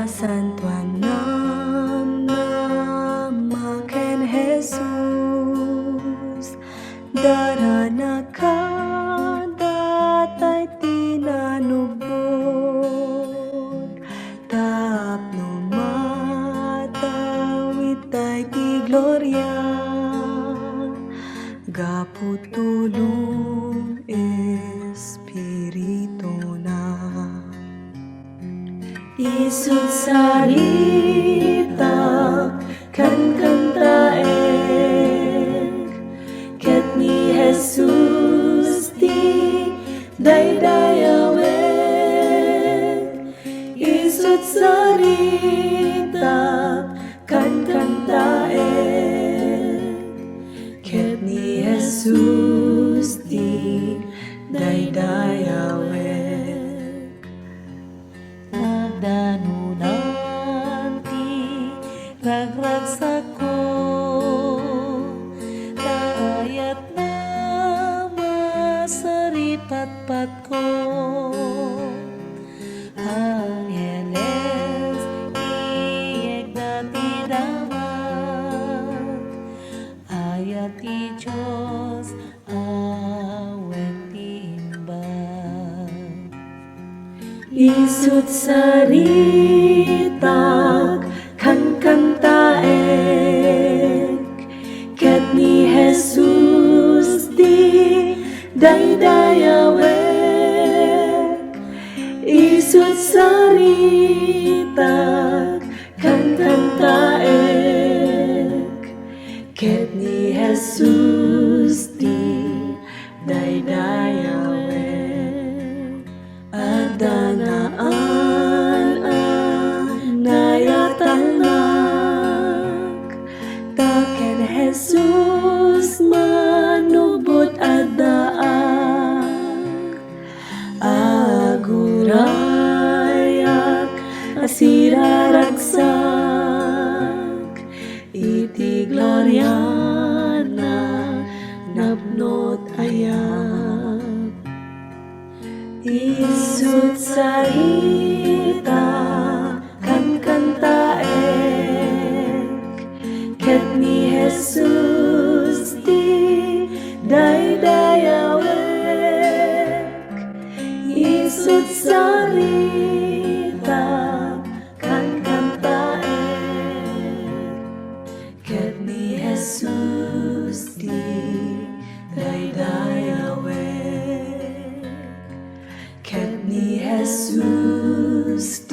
Santuan nam ken Jesus darana ka datay tinanubod tapno matawid tay ti gloria gapu tulong Espiritu na isut sarita kan kantaek ket ni Jesus ti daydayawek isut sarita kan kantaek ket ni Jesus ti daydayawek danunan ti ragragsak ko taayat na masaripatpat ko Angeles iyeg dati dawat ayat ti Diyos awet timbang isut sarita kan kantaek ket ni Jesus ti daydayawek isut sarita kan kantaek ket ni Jesus ti daydayawek adanaan nayatanak taken Jesus manubot addaak agurayak asiraragsak iti gloria na napnot ayak isut sarita kan kantaek ket ni Jesus ti daydayawek isut sarita kan kantaek ket ni Jesus ti daydayawek ket ni Jesus